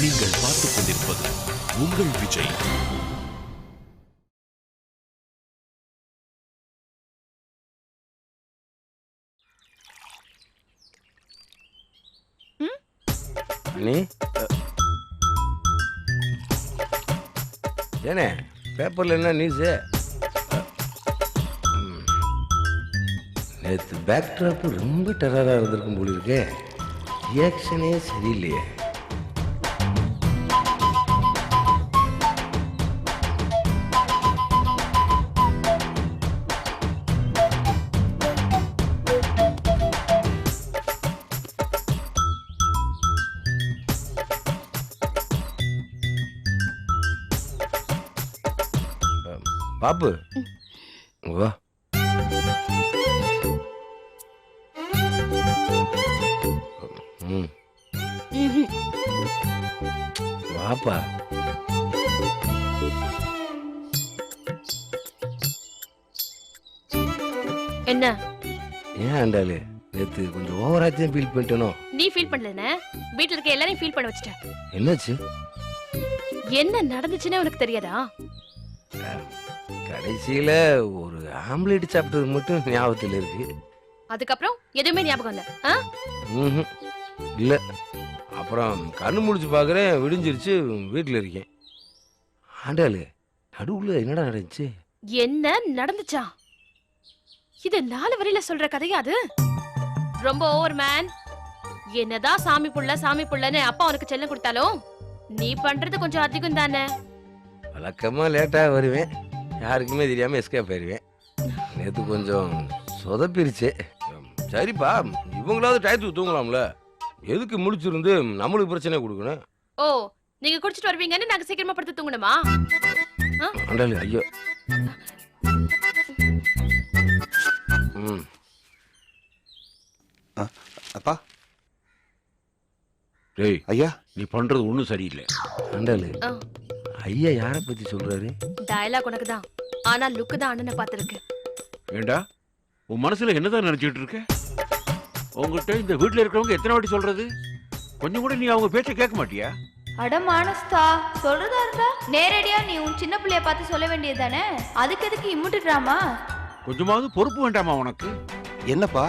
நீங்கள் பார்த்துக் கொண்டிருப்பது உங்கள் விஜய். ஏனே பேப்பர்ல என்ன நியூஸ்? நேற்று பேக் ட்ராப் ரொம்ப டெரரா இருந்திருக்கும் போல இருக்கே. ரியாக்ஷனே சரியில்லையே. பாப்பு வா. வாப்பா. என்ன ஏன் ஆண்டாளு நேத்து கொஞ்சம் ஓவராச்சும் ஃபீல் பண்ணிட்டனோ? நீ ஃபீல் பண்ணலனே, வீட்ல இருக்க எல்லாரையும் ஃபீல் பண்ண வச்சிட்ட. என்னாச்சு? என்ன நடந்துச்சுன்னு உனக்கு தெரியாதா? கடைசியில ஒரு ஆம்லேட் சாப்பிட்டது மட்டும் ஞாபகத்துல இருக்கு. அதுக்கப்புறம் எதுவுமே ஞாபகம் இல்ல? இல்ல. அப்புறம் கண்ணு முடிச்சு பாக்குறேன், விடிஞ்சிருச்சு, வீட்டுல இருக்கேன். ஆண்டாளு நடுவுல என்னடா நடந்துச்சு? என்ன நடந்துச்சா? இது 4 வரியில சொல்ற கதையா அது? ரொம்ப ஓவர் மேன். என்னதான் சாமி புள்ளன்னு அப்பா உனக்கு செல்லம் கொடுத்தாலும் நீ பண்றது கொஞ்சம் அதிகம் தானே. வழக்கமா லேட்டா வருவேன், யாருக்குமே தெரியாம எஸ்கேப் ஆயிருவேன். நேத்து கொஞ்சம் சொதப்பிருச்சு. சரிப்பா, இவங்களாவது டயத்துக்கு தூங்கலாம்ல, எதுக்கு முடிச்சிருந்து நம்மளுக்கு பிரச்சனை கொடுக்கணும்? ஓ, நீங்க குடிச்சிட்டு வருவீங்கன்னு நாங்க சீக்கிரமா படுத்து தூங்கணுமா? ஆண்டாளு ஐயோ. அப்பா. டேய் ஐயா, நீ பண்றது ஒண்ணும் சரியில்லை. ஆண்டாளு ஐயா யாரை பத்தி சொல்றாரு? டயலாக் உனக்கு தான், ஆனா லுக்கு தான் அண்ணனை பார்த்திருக்கு. ஏண்டா உன் மனசுல என்னதான் நினைச்சிட்டு இருக்க? உங்ககிட்ட இந்த வீட்டுல இருக்கிறவங்க எத்தனை வாட்டி சொல்றது? கொஞ்சம் கூட நீ அவங்க பேச்ச கேட்க மாட்டியா? அட மானஸ்தா, சொல்றதா இருந்தா நேரடியா நீ உன் சின்ன பிள்ளைய பார்த்து சொல்ல வேண்டியது தானே. அதுக்கு எதுக்கு இம்முட்டு டிராமா? கொஞ்சமாவது பொறுப்பு வேண்டாமா உனக்கு? என்னப்பா?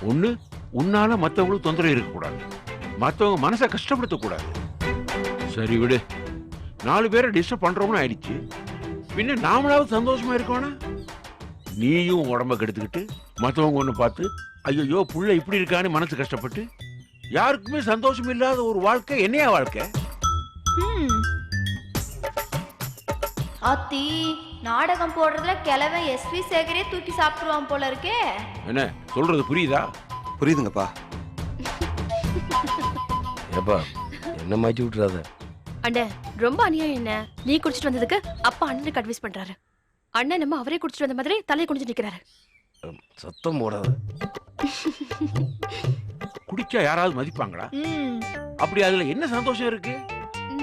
ஒண்ணு, உன்னால மத்தவங்களுக்கு தொந்தரவு இருக்கக்கூடாது, மத்தவங்க மனசை கஷ்டப்படுத்த கூடாது. சரி விடு, 4 பேரை டிஸ்டர்ப் பண்றோம்னு ஆயிடுச்சு, பின்ன நாமளாவது சந்தோஷமா இருக்கோனா? நீயும் உடம்ப கெடுத்துக்கிட்டு மத்தவங்க ஒண்ணு பார்த்து ஐயோ புள்ள இப்படி இருக்கான்னு மனசு கஷ்டப்பட்டு யாருக்குமே சந்தோஷம் இல்லாத ஒரு வாழ்க்கை என்னையா வாழ்க்கை? அத்தி, நாடகம் போடுறதுல கிழவன் எஸ்வி சேகரே தூக்கி சாப்பிடுவான் போல இருக்கே. என்ன சொல்றது புரியுதா? புரியுதுங்கப்பா. ஏப்பா என்ன மாറ്റി விட்டுறாத. அண்ணே ரொம்ப அநியாயம். என்ன நீ குடிச்சிட்டு வந்ததுக்கு அப்பா அண்ணனுக்கு அட்வைஸ் பண்றாரு. அண்ணன் நம்ம அவரே குடிச்சிட்டு வந்த மாதிரி தலையை குடிச்சு நிக்கிறாரு. சத்தம் போடாத. குடிச்சா யாராவது மதிப்பாங்களா? அப்படி அதுல என்ன சந்தோஷம் இருக்கு?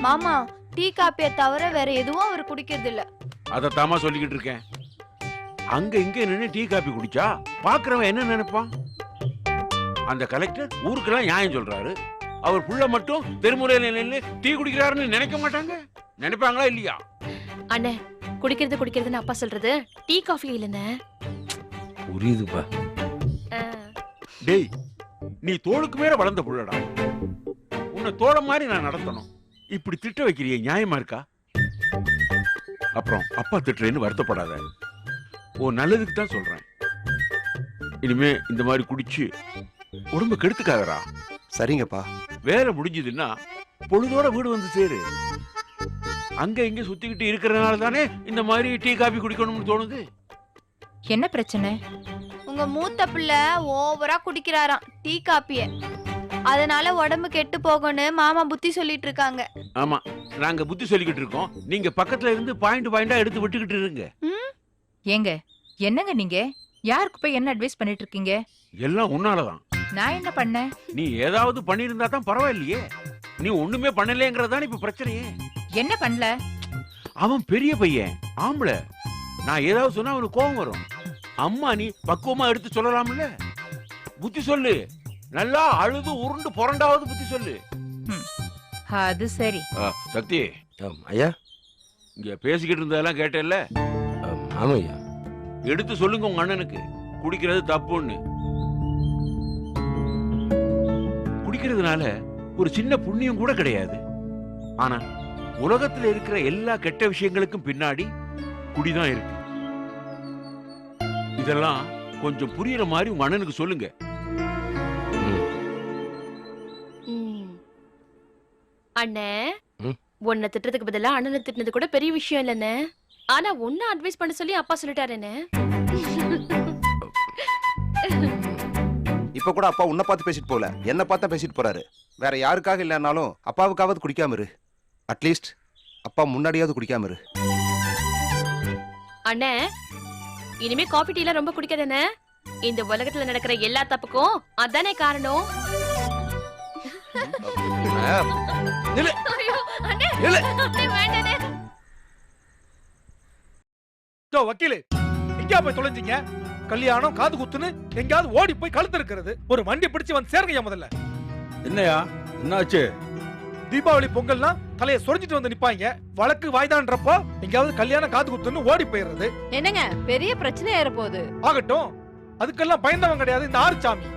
மாமா, டீ காப்பியை தவிர வேற எதுவும் அவர் குடிக்கிறது இல்ல. அதத்தாமா சொல்லிக்கிட்டு இருக்கேன். அங்க இங்க நின்று டீ காப்பி குடிச்சா பாக்குறவன் என்ன நினைப்பான்? அந்த கலெக்டர் ஊருக்கெல்லாம் நியாயம் சொல்றாரு, அவர் புள்ள மட்டும் தெருமுறையில நின்று டீ குடிக்கிறாருன்னு நினைக்க மாட்டாங்க? நினைப்பாங்களா இல்லையா? அண்ணே குடிக்கிறதுன்னு அப்பா சொல்றது டீ காஃபி இல்லைன்னு. புரியுதுப்பா. டேய், நீ தோளுக்கு மேல வளர்ந்த புள்ளடா, உன்னை தோழ மாதிரி நான் நடத்தணும். இப்படி திட்ட வைக்கிறிய நியாயமா இருக்கா? அப்புறம் அப்பா திட்டுறேன்னு வருத்தப்படாத, ஓ நல்லதுக்கு தான் சொல்றேன். இனிமே இந்த மாதிரி குடிச்சு உடம்பு கெடுத்துக்காதரா. சரிங்கப்பா. வேலை முடிஞ்சதுன்னா பொழுதோட வீடு வந்து சேரு. அங்க இங்க சுத்திக்கிட்டு இருக்கிறதுனால தானே இந்த மாதிரி டீ காபி குடிக்கணும்னு தோணுது. என்ன பிரச்சனை? உங்க மூத்த பிள்ளை ஓவரா குடிக்கிறாராம் டீ காப்பிய. அதனால உடம்பு கெட்டு போகும்னு மாமா புத்தி சொல்லிட்டு இருக்காங்க. ஆமா, நாங்க புத்தி சொல்லிக்கிட்டு இருக்கோம், நீங்க பக்கத்துல இருந்து பாயிண்டா எடுத்து விட்டுக்கிட்டு இருங்க. ஏங்க என்னங்க நீங்க? யாருக்கு போய் என்ன அட்வைஸ் பண்ணிட்டு இருக்கீங்க? எல்லாம் உன்னாலதான். நான் என்ன பண்ணேன்? நீ ஏதாவது பண்ணிருந்தா தான் பரவாயில்லையே, நீ ஒண்ணுமே பண்ணலங்கிறதானே இப்ப பிரச்சனையே. என்ன பண்ணல? அவன் பெரிய பையன், ஆம்பளை. நான் ஏதாவது சொன்னா அவனுக்கு கோபம் வரும். அம்மா நீ பக்குவமா எடுத்து சொல்லலாம்ல. புத்தி சொல்லு, நல்லா அழுது உருண்டு புரண்டாவது புத்தி சொல்லு. அது சரி. சக்தி, ஐயா. இங்க பேசிக்கிட்டு இருந்ததெல்லாம் கேட்டேல்ல? ஆமா ஐயா. எடுத்து சொல்லுங்க உங்க அண்ணனுக்கு, குடிக்கிறது தப்புன்னு. குடிக்கிறதுனால ஒரு சின்ன புண்ணியம் கூட கிடையாது. ஆனா உலகத்துல இருக்கிற எல்லா கெட்ட விஷயங்களுக்கும் பின்னாடி குடிதான் இருக்கு. இதெல்லாம் கொஞ்சம் புரியுற மாதிரி உங்க அண்ணனுக்கு சொல்லுங்க. அண்ணே, ம். உன்னை திட்டுறதுக்கு பதிலா அண்ணனை திட்டினது கூட பெரிய விஷயம் இல்லண்ணே. ஆனா உன்னை அட்வைஸ் பண்ண சொல்லி அப்பா சொல்லிட்டாருன்னு. இப்ப கூட அப்பா உன்னை பார்த்து பேசிட்டு போல, என்ன பார்த்தா பேசிட்டு போறாரு. வேற யாருக்காக இல்லைனாலும் அப்பாவுக்காவது குடிக்காம இரு. அட்லீஸ்ட் அப்பா முன்னாடியாவது குடிக்காம இரு. அண்ணே, இனிமே காபி டீ எல்லாம் ரொம்ப குடிக்காதண்ணே. இந்த உலகத்துல நடக்கிற எல்லா தப்புக்கும் அதானே காரணம். நில்லு. ஐயோ, அண்ணே, நில்லு. அண்ணே, வேண்டாண்ணே. வக்கீலு, எங்கயா போய் தொலைஞ்சீங்க? கல்யாணம் காது குத்துன்னு எங்கயாவது ஓடி போய் கழுத்து இருக்கிறது. ஒரு வண்டி பிடிச்சு வந்து சேருங்க முதல்ல. என்னையா என்னாச்சு? தீபாவளி பொங்கல்னா தலையை சொரிஞ்சிட்டு வந்து நிப்பாங்க. வழக்கு வாய்தான்றப்போ எங்கயாவது கல்யாணம் காது குத்துன்னு ஓடி போயிடுறது. என்னங்க பெரிய பிரச்சனை ஏற போகுது. ஆகட்டும், அதுக்கெல்லாம் பயந்தவன் கிடையாது இந்த ஆறுசாமி.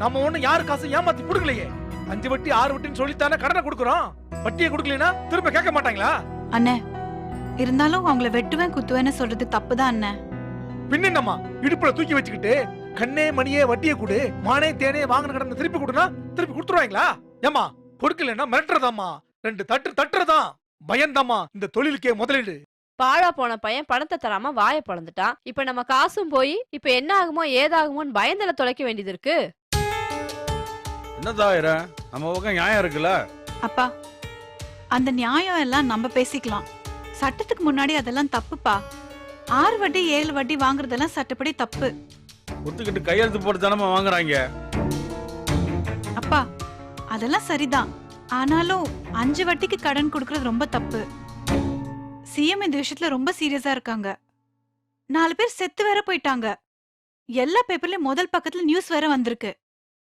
நம்ம ஒண்ணு யாரு காசு ஏமாத்தி புடுங்கலையே. 5 வட்டி 6 வட்டின்னு சொல்லித்தானே கடனை கொடுக்குறோம். வட்டியை கொடுக்கலனா திரும்ப கேட்க மாட்டாங்களா? அண்ணே, இருந்தாலும் அவங்கள வெட்டுவேன் குத்துவேன்னு சொல்றது தப்புதான் அண்ணே. பின்னம்மா இடுப்புல தூக்கி வச்சுக்கிட்டு கண்ணே மணியே வட்டியை கொடு, மானே தேனே வாங்கின கடனை திருப்பி கொடுனா திருப்பி கொடுத்துருவாங்களா? ஏமா கொடுக்கலன்னா மிரட்டுறதாமா, 2 தட்டு தட்டுறதான். பயந்தாமா இந்த தொழிலுக்கே முதலீடு. பாழா போன பையன் பணத்தை தராம வாயை பொளந்துட்டான். இப்ப நம்ம காசும் போய் இப்ப என்ன ஆகுமோ ஏதாகுமோன்னு பயந்தல தொலைக்க வேண்டியது இருக்கு. என்னதாயிர நம்ம பக்கம் நியாயம் இருக்குல்ல? அப்பா, அந்த நியாயம் எல்லாம் நம்ம பேசிக்கலாம். சட்டத்துக்கு முன்னாடி அதெல்லாம் தப்புப்பா. 6 வட்டி 7 வட்டி வாங்குறதெல்லாம் சட்டப்படி தப்பு. ஒத்துக்கிட்டு கையெழுத்து போட்டு தானமா வாங்குறாங்க. அப்பா, அதெல்லாம் சரிதான். ஆனாலும் 5 வட்டிக்கு கடன் கொடுக்கறது ரொம்ப தப்பு. சிஎம் இந்த விஷயத்துல ரொம்ப சீரியஸா இருக்காங்க. 4 பேர் செத்து வேற போயிட்டாங்க. எல்லா பேப்பர்லயும் முதல் பக்கத்துல நியூஸ் வேற வந்திருக்கு.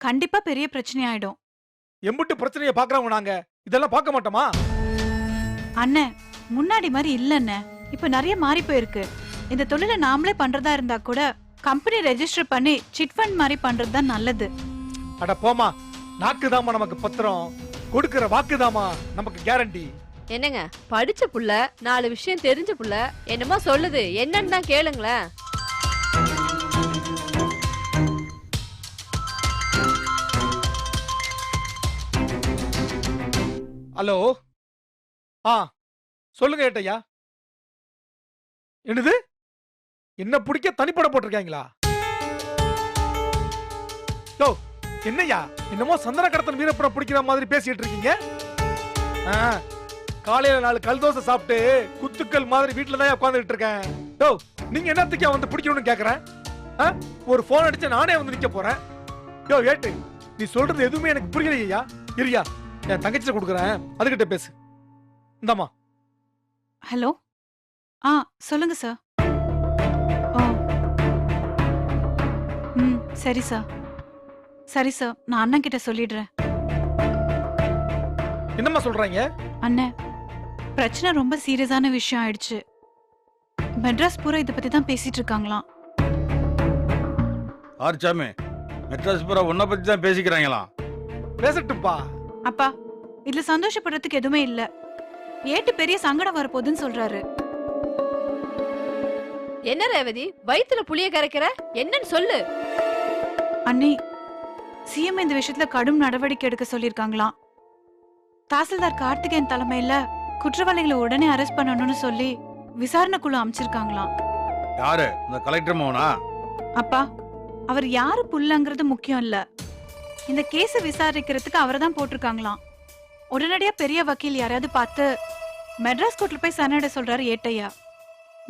கண்டிப்பா பெரிய பிரச்சனை ஆயிடும். எம்பிட்டு பிரச்சனையை பாக்குறவங்க நாங்க இதெல்லாம் பார்க்க மாட்டோமா? அண்ணே, முன்னாடி மாதிரி இல்லன்னு இப்ப நிறைய மாறி போயிருக்கு. இந்த தொழிலை நாமளே பண்றதா இருந்தா கூட கம்பெனி ரெஜிஸ்டர் பண்ணி சிட் ஃபண்ட் மாதிரி பண்றதுதான் நல்லது. அட போமா, நாக்குதாமா நமக்கு பத்திரம், கொடுக்கிற வாக்குதாமா நமக்கு கேரண்டி. என்னங்க படிச்ச புள்ள, 4 விஷயம் தெரிஞ்ச புள்ள என்னமோ சொல்லுது, என்னன்னு தான் கேளுங்களேன். ஹலோ, சொல்லுங்க ஏட்டையா. என்னது, என்ன பிடிக்க தனிப்பட போட்டிருக்காங்களா? யோ, என்னையா என்னமோ சந்தன கடத்தன் வீரப்படம் பிடிக்கிற மாதிரி பேசிட்டு இருக்கீங்க. காலையில 4 கல் தோசை சாப்பிட்டு குத்துக்கள் மாதிரி வீட்டுல தான் உட்காந்துட்டு இருக்கேன். யோ, நீங்க என்னத்துக்கு வந்து பிடிக்கணும்னு கேக்குறேன். ஒரு போன் அடிச்சு நானே வந்து நிக்க போறேன். யோ ஏட்டு, நீ சொல்றது எதுவுமே எனக்கு புரியலையா. இருயா, என் தங்கச்சிட்ட கொடுக்குறேன், அதுகிட்ட பேசு. இந்தாமா. ஹலோ, சொல்லுங்க சார். சரி சார், சரி சார், நான் அண்ணன் கிட்ட சொல்லிடுறேன். என்னம்மா சொல்றாங்க? அண்ணே, பிரச்சனை ரொம்ப சீரியஸான விஷயம் ஆயிடுச்சு. மெட்ராஸ் பூரா இத பத்தி தான் பேசிட்டு இருக்காங்களாம். ஆர்ச்சாமி, மெட்ராஸ் பூரா உன்னை பத்தி தான் பேசிக்கிறாங்களா? பேசட்டும்பா. அப்பா, இதுல சந்தோஷப்படுறதுக்கு எதுவுமே இல்ல. ஏட்டு பெரிய சங்கடம் வரப்போகுதுன்னு சொல்றாரு. என்ன ரேவதி, வயித்துல புளிய கரைக்கிற, என்னன்னு சொல்லு. அண்ணி, சிஎம் இந்த விஷயத்துல கடும் நடவடிக்கை எடுக்க சொல்லிருக்காங்களாம். தாசில்தார் கார்த்திகேயன் தலைமையில குற்றவாளிகளை உடனே அரெஸ்ட் பண்ணணும்னு சொல்லி விசாரணை குழு அமைச்சிருக்காங்களாம். யாரு, இந்த கலெக்டர் மோனா? அப்பா, அவர் யாரு புள்ளங்கிறது முக்கியம் இல்ல. இந்த கேஸ விசாரிக்கிறதுக்கு அவரை தான் போட்டிருக்காங்களாம். உடனடியா பெரிய வக்கீல் யாரையாவது பார்த்து மெட்ராஸ் கோர்ட்ல போய் சரணட சொல்றாரு ஏட்டையா.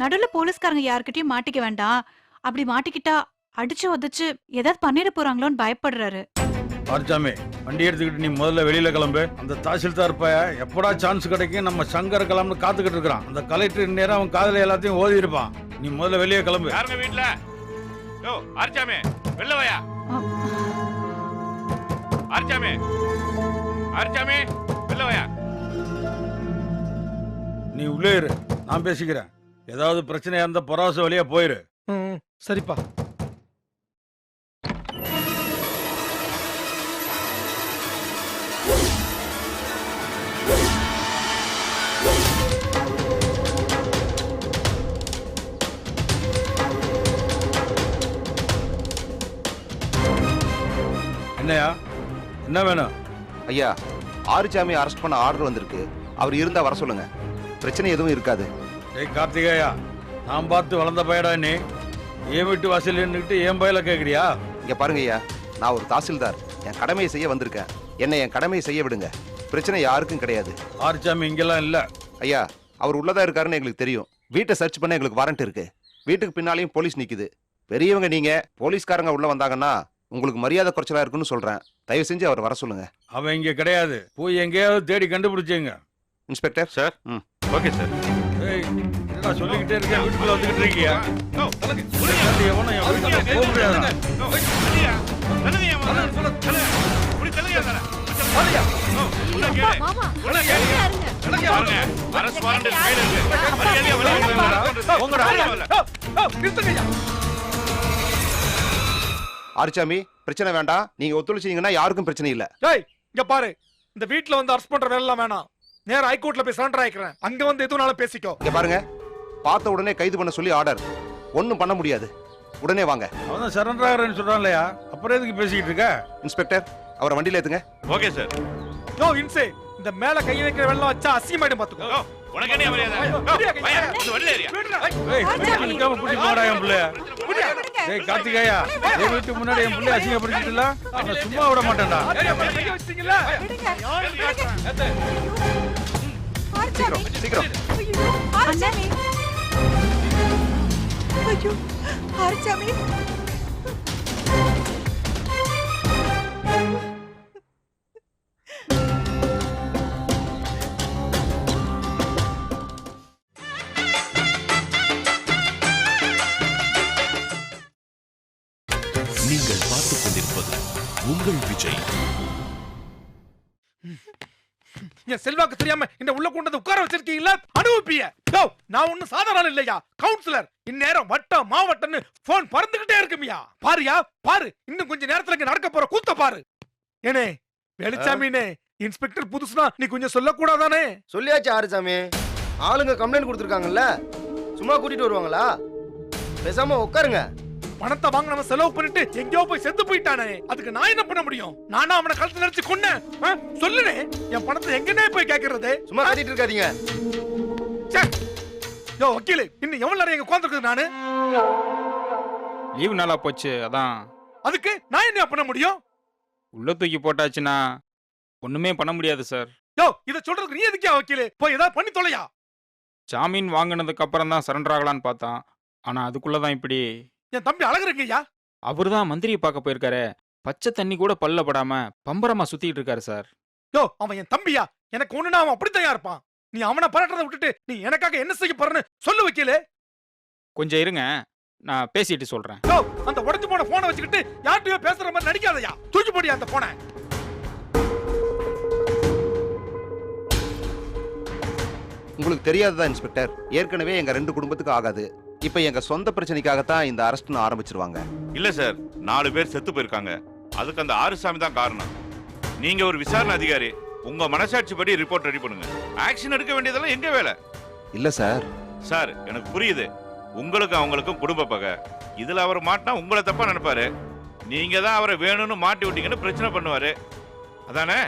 நடுவுல போலீஸ்காரங்க யாருக்கிட்டயும் மாட்டிக்க வேண்டாம். அப்படி மாட்டிக்கிட்டா அடிச்சு உதச்சு ஏதாவது பண்ணிட போறாங்களோன்னு பயப்படுறாரு. ஆர்ச்சாமி, வண்டி எடுத்துக்கிட்டு நீ முதல்ல வெளியில கிளம்பு. அந்த தாசில்தார் பைய எப்படா சான்ஸ் கிடைக்கும் நம்ம சங்கர் கிளம்பு காத்துக்கிட்டு இருக்கிறான். அந்த கலெக்டர் நேரம் அவன் காதல எல்லாத்தையும் ஓதி இருப்பான். நீ முதல்ல வெளியே கிளம்பு. யாருங்க வீட்டுல? யோ ஆர்ச்சாமி, வெளில வாயா. ஆர்ச்சாமி, ஆர்ச்சாமி, வெளில வாயா. நீ உள்ளே இரு, நான் பேசிக்கிறேன். ஏதாவது பிரச்சனையா இருந்தா பராசு வழியா போயிரு. சரிப்பா. என்னையா, என்ன வேணும்? ஐயா, ஆறுசாமி அரெஸ்ட் பண்ண ஆர்டர் வந்திருக்கு. அவர் இருந்தா வர சொல்லுங்க. பிரச்சனை எதுவும் இருக்காது. ஏய் கார்த்திகேயா, நான் பார்த்து வளர்ந்த பையடா நீ. ஏன் வீட்டு வாசல் நின்றுக்கிட்டு என் பையில கேட்குறியா? இங்க பாருங்க ஐயா, நான் ஒரு தாசில்தார். என் கடமையை செய்ய வந்திருக்கேன். என்னை என் கடமையை செய்ய விடுங்க. பிரச்சனை யாருக்கும் கிடையாது. ஆறுசாமி இங்கெல்லாம் இல்ல. ஐயா, அவர் உள்ளதா இருக்காருன்னு எங்களுக்கு தெரியும். வீட்டை சர்ச் பண்ண எங்களுக்கு வாரண்ட் இருக்கு. வீட்டுக்கு பின்னாலையும் போலீஸ் நிக்குது. பெரியவங்க நீங்க, போலீஸ்காரங்க உள்ள வந்தாங்கன்னா உங்களுக்கு மரியாதை குறைச்சலா இருக்குன்னு சொல்றேன். தயவு செஞ்சு அவர் வர சொல்லுங்க. அவன் இங்க கிடையாது. போய் எங்கேயாவது தேடி கண்டுபிடிச்சீங்க. Inspector sir. Okay sir. ஏய், என்னடா சொல்லிக்கிட்டே இருக்கேன், வீட்டுக்குள்ள வந்துகிட்டு இருக்கியா? எவனும் என் வீட்டுக்குள்ள போக முடியாதுடா. மாமா ஆறுசாமி, பிரச்சனை வேண்டாம். நீங்க ஒத்துழைச்சீங்கன்னா யாருக்கும் பிரச்சனை இல்ல. டேய், இங்க பாரு, இந்த வீட்ல வந்து அரெஸ்ட் பண்ற வேலை எல்லாம் வேணாம். நேரா ஹைகோர்ட்ல போய் சரண்டர் ஆயிக்கிறேன். அங்க வந்து எதுனாலும் பேசிக்கோ. இங்க பாருங்க, பார்த்த உடனே கைது பண்ண சொல்லி ஆர்டர். ஒண்ணும் பண்ண முடியாது. உடனே வாங்க. அவன் சரண்டர் ஆகிறேன்னு சொல்றான் இல்லையா, அப்புறம் எதுக்கு பேசிக்கிட்டு இருக்க? இன்ஸ்பெக்டர், அவரை வண்டியில ஏத்துங்க. Okay sir. யோ இன்சே, இந்த மேல கை வைக்கிற வெள்ளம் வச்சா அசிங்கமாயிடும் பாத்துக்கோ. உனக்கு என்ன மரியாதை? வண்டியில ஏறியா? ஏய், வீட்டுக்கு நிக்காம கூட்டி போடா என் பிள்ளைய. ஏய் கார்த்திகேயா, என் வீட்டுக்கு முன்னாடி என் பிள்ளைய அசிங்கப்படுத்திட்டல, நான் சும்மா விட மாட்டேன்டா. சீக்கிரம் சீக்கிரம். நீங்கள் பார்த்துக் கொண்டிருப்பது உங்கள் விஜய். என் செல்வாக்கு தெரியாம இந்த உள்ள கொண்டு உட்கார வச்சிருக்கீங்களா? அனுபவிப்பிய. யோ, நான் ஒண்ணும் சாதாரண இல்லையா, கவுன்சிலர். இந்நேரம் வட்டம் மாவட்டம்னு போன் பறந்துகிட்டே இருக்குமியா. பாருயா பாரு, இன்னும் கொஞ்ச நேரத்துல இங்க நடக்க போற கூத்த பாரு. ஏனே வெளிச்சாமினே, இன்ஸ்பெக்டர் புதுசுனா நீ கொஞ்சம் சொல்லக்கூடாதானே? சொல்லியாச்சு ஆறுசாமி. ஆளுங்க கம்ப்ளைண்ட் கொடுத்துருக்காங்கல்ல, சும்மா கூட்டிட்டு வருவாங்களா? பேசாம உட்காருங்க. பணத்தை வாங்க நம்ம செலவு பண்ணிட்டு எங்கேயோ போய் செத்து போயிட்டானே, அதுக்கு நான் என்ன பண்ண முடியும்? நானா அவனை கழுத்து நெரிச்சு கொன்னேன்? சொல்லுனே, என் பணத்தை எங்கனே போய் கேக்குறது? சும்மா கத்திட்டு இருக்காதீங்க. யோ வக்கீலே, இன்னும் எவ்வளவு நேரம் எங்க உட்கார்ந்திருக்கிறது நானு? லீவ் நாளா போச்சு, அதான். அதுக்கு நான் என்ன பண்ண முடியும்? உள்ள தூக்கி போட்டாச்சுன்னா ஒண்ணுமே பண்ண முடியாது சார். யோ, இத சொல்றதுக்கு நீ எதுக்கே வக்கீலே? போய் ஏதாவது பண்ணி தொலையா. ஜாமீன் வாங்கினதுக்கு அப்புறம் தான் சரண்டர் ஆகலான்னு பார்த்தான். ஆனா அதுக்குள்ளதான் இப்படி. என் தம்பி அழகுறீங்கய்யா. அவர் தான் மந்திரியை பார்க்க போயிருக்காரு. பச்சை தண்ணி கூட பல்ல படாம பம்பரமா சுத்திட்டு இருக்காரு சார். யோ, அவன் என் தம்பியா? எனக்கு ஒண்ணுனா அவன் அப்படித்தான் இருப்பான். நீ அவனை பரட்டுறதை விட்டுட்டு நீ எனக்காக என்ன செய்ய போறன்னு சொல்லு வக்கீலே. கொஞ்சம் இருங்க, நான் பேசிட்டு சொல்றேன். யோ, அந்த உடைஞ்சு போன போனை வச்சுக்கிட்டு யார்கிட்டயோ பேசுற மாதிரி நடிக்காதயா. தூக்கி போடியா அந்த போனை. உங்களுக்கு தெரியாததா இன்ஸ்பெக்டர், ஏற்கனவே எங்க 2 குடும்பத்துக்கு ஆகாது. இப்ப எங்க சொந்த பிரச்சனைக்காகத்தான் இந்த அரெஸ்ட்னு ஆரம்பிச்சிருவாங்க. இல்ல சார், 4 பேர் செத்து போயிருக்காங்க. அதுக்கு அந்த ஆறுசாமி தான் காரணம். நீங்க ஒரு விசாரணை அதிகாரி, உங்க மனசாட்சி படி ரிப்போர்ட் ரெடி பண்ணுங்க. ஆக்ஷன் எடுக்க வேண்டியதெல்லாம் எங்க வேலை. இல்ல சார். சார், எனக்கு புரியுது, உங்களுக்கு அவங்களுக்கும் குடும்ப பகை. இதுல அவர் மாட்டினா உங்களை தப்பா நினைப்பாரு. நீங்க தான் அவரை வேணும்னு மாட்டி விட்டீங்கன்னு பிரச்சனை பண்ணுவாரு, அதானே?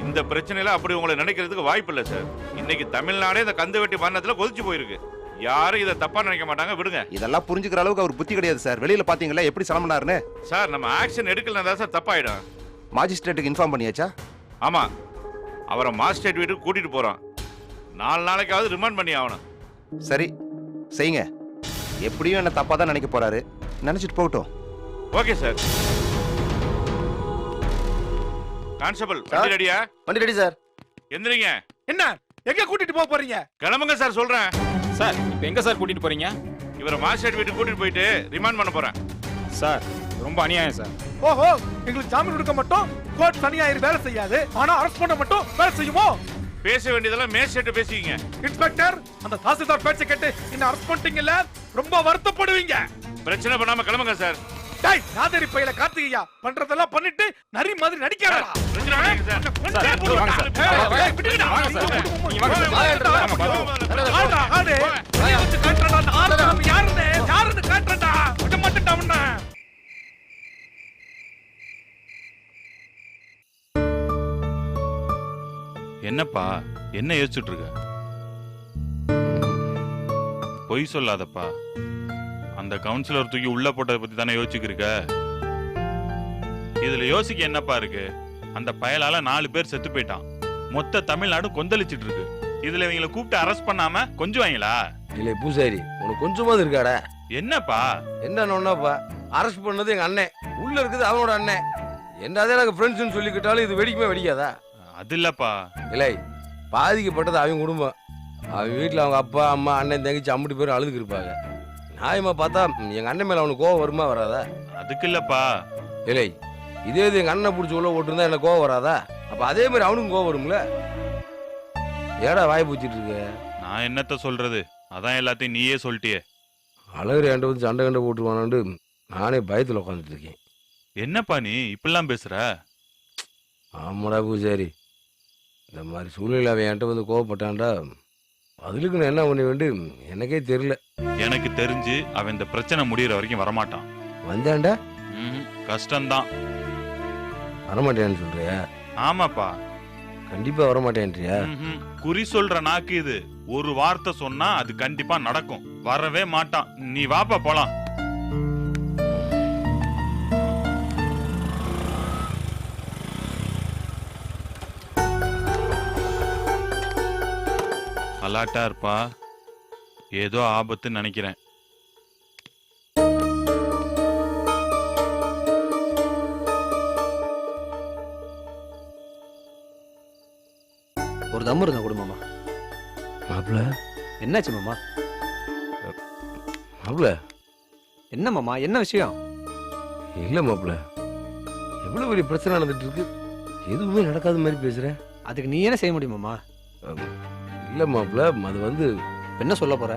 இந்த பிரச்சனையில அப்படி உங்களை நினைக்கிறதுக்கு வாய்ப்பு இல்லை சார். இன்னைக்கு தமிழ்நாடே இந்த கந்து வெட்டி மரணத்துல கொதிச்சு போயிருக்கு. யாரும் இதை தப்பா நினைக்க மாட்டாங்க, விடுங்க. இதெல்லாம் புரிஞ்சுக்கிற அளவுக்கு அவர் புத்தி கிடையாது சார். வெளியில பாத்தீங்களா எப்படி சலமனாருன்னு? சார், நம்ம ஆக்ஷன் எடுக்கலன்னா சார் தப்பாயிடும். மாஜிஸ்ட்ரேட்டுக்கு இன்ஃபார்ம் பண்ணியாச்சா? ஆமா, அவரை மாஜிஸ்ட்ரேட் வீட்டுக்கு கூட்டிட்டு போறோம். 4 நாளைக்காவது ரிமாண்ட் பண்ணி ஆகணும். சரி, செய்யுங்க. எப்படியும் என்ன தப்பா தான் நினைக்க போறாரு. நினைச்சிட்டு போகட்டும். Okay sir. கான்ஸ்டபிள், வண்டி ரெடியா? வண்டி ரெடி சார். எந்திரிங்க. என்ன, எங்க கூட்டிட்டு போக போறீங்க? கிளம்புங்க சார் சொல்றேன். சார், இப்போ எங்க சார் கூட்டிட்டு போறீங்க? இவரை மாஜிஸ்ட்ரேட் வீட்டுக்கு கூட்டிட்டு போயிட்டு ரிமாண்ட் பண்ண போறேன். சார், ரொம்ப அநியாயம் சார். ஓஹோ, எங்களுக்கு ஜாமீன் கொடுக்க மட்டும் கோர்ட் தனியாயிரம் வேலை செய்யாது, ஆனா அரெஸ்ட் பண்ண மட்டும் வேலை செய்யுமோ? பேச வேண்டியதெல்லாம் மேஜிஸ்ட்ரேட் பேசிக்கங்க. இன்ஸ்பெக்டர், அந்த தாசில்தார் பேச்சை கேட்டு என்ன அரெஸ்ட் பண்ணிட்டீங்கல்ல, ரொம்ப வருத்தப்படுவீங்க. பிரச்சனை பண்ணாம கிளம்புங்க சார். டேய், நாதரி பையில கார்த்திகையா பண்றதெல்லாம் பண்ணிட்டு நரி மாதிரி நடிக்காதடா. பிரச்சனை பண்ணாதீங்க சார். என்னப்பா என்ன யோசிச்சுட்டு இருக்க? பொய் சொல்லாதப்பா. அந்த கவுன்சிலர் தூக்கி உள்ள போட்டதை பத்தி தானே யோசிச்சுக்கிருக்க. இதுல யோசிக்க என்னப்பா இருக்கு? அந்த பயலால 4 பேர் செத்து போயிட்டான். மொத்த தமிழ்நாடு கொந்தளிச்சிட்டு இருக்கு. இதுல இவங்களை கூப்பிட்டு அரெஸ்ட் பண்ணாம கொஞ்சம் வாங்களா? இல்ல பூசாரி, உனக்கு கொஞ்சமாவது இருக்காடா? என்னப்பா என்னப்பா, அரெஸ்ட் பண்ணது எங்க அண்ணன், உள்ள இருக்குது அவனோட அண்ணன். என்னதான் எனக்கு ஃப்ரெண்ட்ஸ்னு சொல்லிக்கிட்டாலும் இது வெடிக்குமே வெடிக்காதா? அது இல்லப்பா. இல்லை, பாதிக்கப்பட்டது அவங்க குடும்பம். அவங்க வீட்டில் அவங்க அப்பா அம்மா அண்ணன் தங்கச்சி 50 பேரும் அழுதுக்கு இருப்பாங்க. நியாயமா பார்த்தா எங்க அண்ணன் மேல அவனுக்கு கோவம் வருமா வராதா? அதுக்கு இல்லப்பா. இல்லை, இதே இது எங்க அண்ணன் பிடிச்சி உள்ள ஓட்டுருந்தா எனக்கு கோவம் வராதா? அப்ப அதே மாதிரி அவனுக்கும் கோவம் வரும்ல. ஏடா வாய் பூச்சிட்டு இருக்க? நான் என்னத்த சொல்றது, அதான் எல்லாத்தையும் நீயே சொல்லிட்டியே. அழகு என்கிட்ட வந்து சண்டை கண்டை போட்டுருவானான்னு நானே பயத்தில் உட்காந்துட்டு இருக்கேன். என்னப்பா நீ இப்படிலாம் பேசுற? ஆமாடா பூசாரி, இந்த மாதிரி சூழ்நிலை அவன் என்கிட்ட வந்து கோவப்பட்டான்டா, அதுக்கு நான் என்ன பண்ண வேண்டும் எனக்கே தெரியல. எனக்கு தெரிஞ்சு அவன் இந்த பிரச்சனை முடியற வரைக்கும் வரமாட்டான். வந்தாண்டா கஷ்டம்தான். வரமாட்டேன்னு சொல்றியா? ஆமாப்பா, கண்டிப்பா வரமாட்டேன்றியா? குறி சொல்ற நாக்கு இது. ஒரு வார்த்தை சொன்னா அது கண்டிப்பா நடக்கும். வரவே மாட்டான். நீ வாப்பா போலாம். அலாட்டா இருப்பா, ஏதோ ஆபத்துன்னு நினைக்கிறேன். ஒரு தம் இருந்தா கொடுமாமா. மாப்பிள்ள என்னாச்சு மாமா? மாப்பிள்ள என்ன மாமா, என்ன விஷயம்? இல்ல மாப்பிள்ள, எவ்வளவு பெரிய பிரச்சனை நடந்துட்டு இருக்கு, எதுவுமே நடக்காத மாதிரி பேசுற. அதுக்கு நீ என்ன செய்ய முடியுமாமா? இல்ல மாப்பிள்ள, அது வந்து என்ன சொல்ல போற?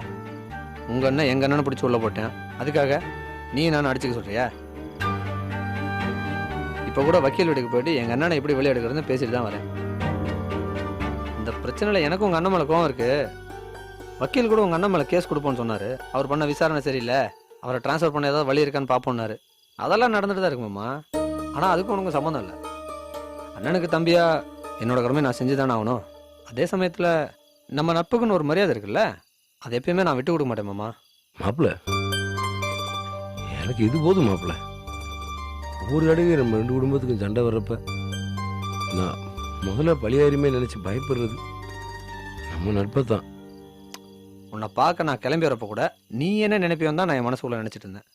உங்க அண்ணன் எங்க அண்ணனை பிடிச்சி உள்ள போட்டேன், அதுக்காக நீ நான் அடிச்சுக்க சொல்றியா? இப்ப கூட வக்கீல் வீட்டுக்கு போயிட்டு எங்க அண்ணனை எப்படி வெளியே எடுக்கிறதுன்னு பேசிட்டு தான் வரேன். இந்த பிரச்சனையில எனக்கு உங்க அண்ணன் மேல கோவம் இருக்கு. வக்கீல் கூட உங்க அண்ணன் மேல கேஸ் கொடுப்போம்னு சொன்னாரு. அவர் பண்ண விசாரணை சரியில்லை, அவரை டிரான்ஸ்ஃபர் பண்ண ஏதாவது வழி இருக்கான்னு பார்ப்போம்னாரு. அதெல்லாம் நடந்துட்டு தான் இருக்குமாம்மா. ஆனா அதுக்கும் உனக்கு சம்மந்தம் இல்லை. அண்ணனுக்கு தம்பியா என்னோட கடமை நான் செஞ்சுதானே ஆகணும். அதே சமயத்துல நம்ம நட்புக்குன்னு ஒரு மரியாதை இருக்குல்ல, அது எப்பயுமே நான் விட்டு கொடுக்க மாட்டேன் மாமா. மாப்பிள்ள, எனக்கு இது போதும் மாப்பிள்ள. ஒவ்வொரு தடவையும் நம்ம 2 குடும்பத்துக்கும் சண்டை வர்றப்ப நான் முதல்ல பழியாரிமே நினைச்சு பயப்படுறது நம்ம நட்பை தான். உன்னை பார்க்க நான் கிளம்பி வரப்ப கூட நீ என்ன நினைப்பியோன்னு தான் நான் என் மனசுக்குள்ள நினைச்சிட்டு இருந்தேன்.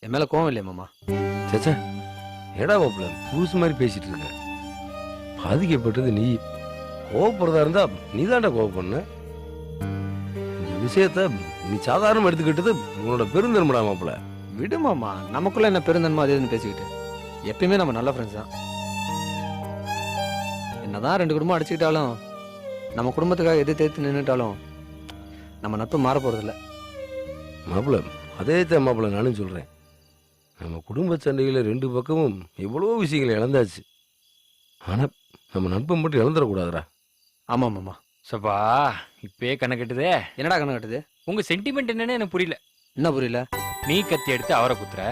என் மேல கோவம் இல்லையா மாமா? சேச்சா, ஏடா மாப்பிள்ள புதுசு மாதிரி பேசிட்டு இருக்க? பாதிக்கப்பட்டது நீ. கோவப்படுறதா இருந்தா நீ தாண்டா கோவப்பண்ண. இந்த விஷயத்த நீ சாதாரணமா எடுத்துக்கிட்டது உன்னோட பெருந்தன்மடா மாப்பிள்ள. விடு மாமா, நமக்குள்ள என்ன பெருந்தன்மை அது இதுன்னு பேசிக்கிட்டு. எப்பயுமே நம்ம நல்ல ஃப்ரெண்ட்ஸ் தான். என்னதான் 2 குடும்பம் அடிச்சுக்கிட்டாலும், நம்ம குடும்பத்துக்காக எது தேர்த்து நின்றுட்டாலும் நம்ம நட்பு மாற போறதில்ல மாப்பிள்ள. அதே தான் மாப்பிள்ள நானும் சொல்றேன். நம்ம குடும்ப சண்டையில 2 பக்கமும் எவ்வளவோ விஷயங்களை இழந்தாச்சு. ஆனா நம்ம நட்பை மட்டும் இழந்துடக்கூடாதுடா. ஆமா மாமா. சப்பா, இப்பயே கண்ணை கட்டுதே. என்னடா கண்ணை கட்டுது? உங்க சென்டிமெண்ட் என்னன்னு எனக்கு புரியல. என்ன புரியல? நீ கத்தி எடுத்து அவரை குத்துற,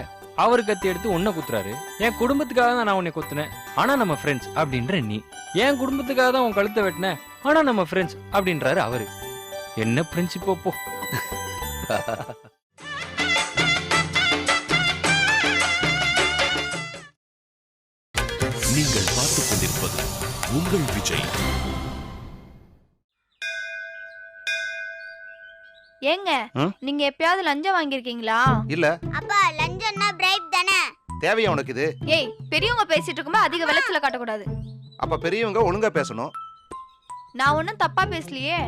அவர் கத்தி எடுத்து உன்னை குத்துறாரு. என் குடும்பத்துக்காக தான் நான் உன்னை குத்துனேன், ஆனா நம்ம ஃப்ரெண்ட்ஸ் அப்படின்ற நீ. என் குடும்பத்துக்காக தான் உன் கழுத்தை வெட்டினேன், ஆனா நம்ம ஃப்ரெண்ட்ஸ் அப்படின்றாரு அவரு. என்ன பிரின்சிப்போ போ. நீங்கள் பார்த்துக் கொண்டிருப்பது உங்கள் விஜய். ஏங்க, நீங்க எப்பயாவது லஞ்சம் வாங்கியிருக்கீங்களா? இல்ல. அப்பா, லஞ்சம்னா பிரைப் தானே? தேவையா உனக்கு இது? ஏய், பெரியவங்க பேசிட்டு இருக்கும்போது அதிக விளைச்சல காட்டக்கூடாது. அப்ப பெரியவங்க ஒழுங்கா பேசணும். நான் ஒன்னும் தப்பா பேசலையே.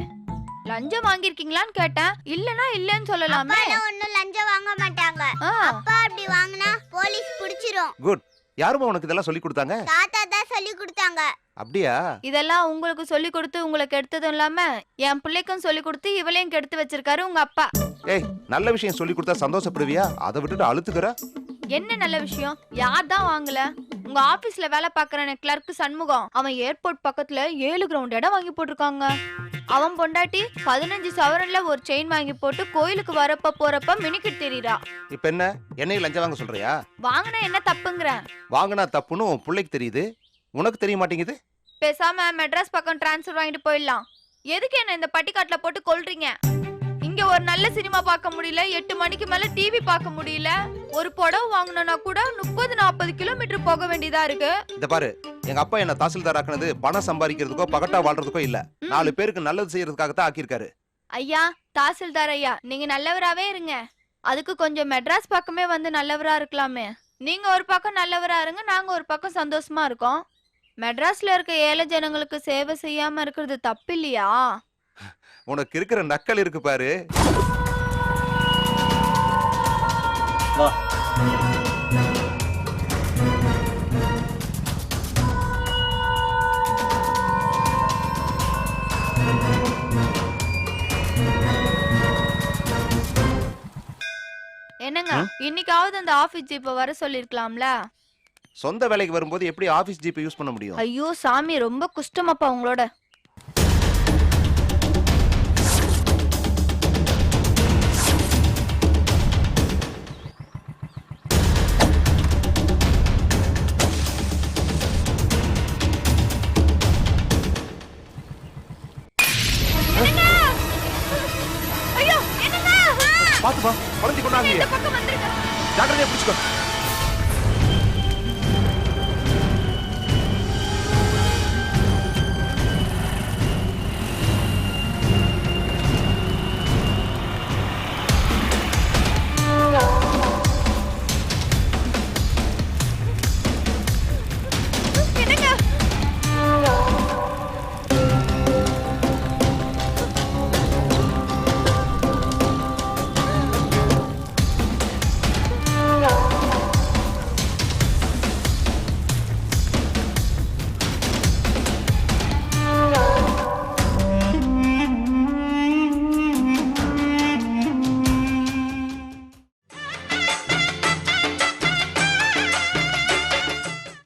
லஞ்சம் வாங்கியிருக்கீங்களான்னு கேட்டேன். இல்லனா இல்லன்னு சொல்லலாமே. அப்பா ஒண்ணும் லஞ்சம் வாங்க மாட்டாங்க. அப்பா அப்படி வாங்குனா போலீஸ் புடிச்சிரும். குட். யாருமா உனக்கு இதெல்லாம் சொல்லி கொடுத்தாங்க? தாத்தா தான் சொல்லி கொடுத்தாங்க. அப்படியா? இதெல்லாம் உங்களுக்கு சொல்லி கொடுத்து உங்களை கெடுத்ததும் இல்லாம என் பிள்ளைக்கும் சொல்லி கொடுத்து இவளையும் கெடுத்து வச்சிருக்காரு உங்க அப்பா. ஏய், நல்ல விஷயம் சொல்லி கொடுத்தா சந்தோஷப்படுவியா? அதை விட்டுட்டு அழுத்துக்கிற. என்ன நல்ல விஷயம்? யார் தான் வாங்கல? உங்க ஆபீஸ்ல வேலை பாக்குற கிளர்க் சண்முகம், அவன் ஏர்போர்ட் பக்கத்துல 7 கிரவுண்ட் இடம் வாங்கி போட்டிருக்காங்க. அவன் பொண்டாட்டி 15 சவரன்ல ஒரு செயின் வாங்கி போட்டு கோயிலுக்கு வரப்ப போறப்ப மினிக்கிட்டு தெரியுறா. இப்ப என்ன, என்னையும் லஞ்சம் வாங்க சொல்றியா? வாங்கினா என்ன தப்புங்கிற? வாங்கினா தப்புன்னு உன் பிள்ளைக்கு தெரியுது, உனக்கு தெரிய மாட்டேங்குது. பேசாம மெட்ராஸ் பக்கம் டிரான்ஸ்ஃபர் வாங்கிட்டு போயிடலாம். எதுக்கு என்ன இந்த பட்டிக்காட்டுல போட்டு கொல்றீங்க? இங்க ஒரு நல்ல சினிமா பார்க்க முடியல, 8 மணிக்கு மேல டிவி பார்க்க முடியல. ஒரு புடவை வாங்கணும்னா கூட 30-40 கிலோமீட்டர் போக வேண்டியதா இருக்கு. இந்த பாரு, எங்க அப்பா என்ன தாசில்தார் ஆக்குனது பணம் சம்பாதிக்கிறதுக்கோ பகட்டா வாழ்றதுக்கோ இல்ல, 4 பேருக்கு நல்லது செய்யறதுக்காக தான் ஆக்கியிருக்காரு. ஐயா தாசில்தார் ஐயா, நீங்க நல்லவராவே இருங்க. அதுக்கு கொஞ்சம் மெட்ராஸ் பக்கமே வந்து நல்லவரா இருக்கலாமே. நீங்க ஒரு பக்கம் நல்லவரா இருங்க, நாங்க ஒரு பக்கம் சந்தோஷமா இருக்கோம். மெட்ராஸ்ல இருக்க ஏழை ஜனங்களுக்கு சேவை செய்யாம இருக்கிறது தப்பு இல்லையா? உனக்கு இருக்கிற நக்கல் இருக்கு பாரு. வா. என்னங்க, இன்னைக்காவது அந்த ஆபீஸ் ஜீப்பை வர சொல்லிருக்கலாம்ல. சொந்த வேலைக்கு வரும்போது எப்படி ஆபீஸ் ஜீப்பை யூஸ் பண்ண முடியும்? ஐயோ சாமி, ரொம்ப குஷ்டமாப்பா உங்களோட. பாத்துப்பா, குழந்தை கொண்டாங்க. ஜாக்கிரதையா பிடிச்சுக்கோ.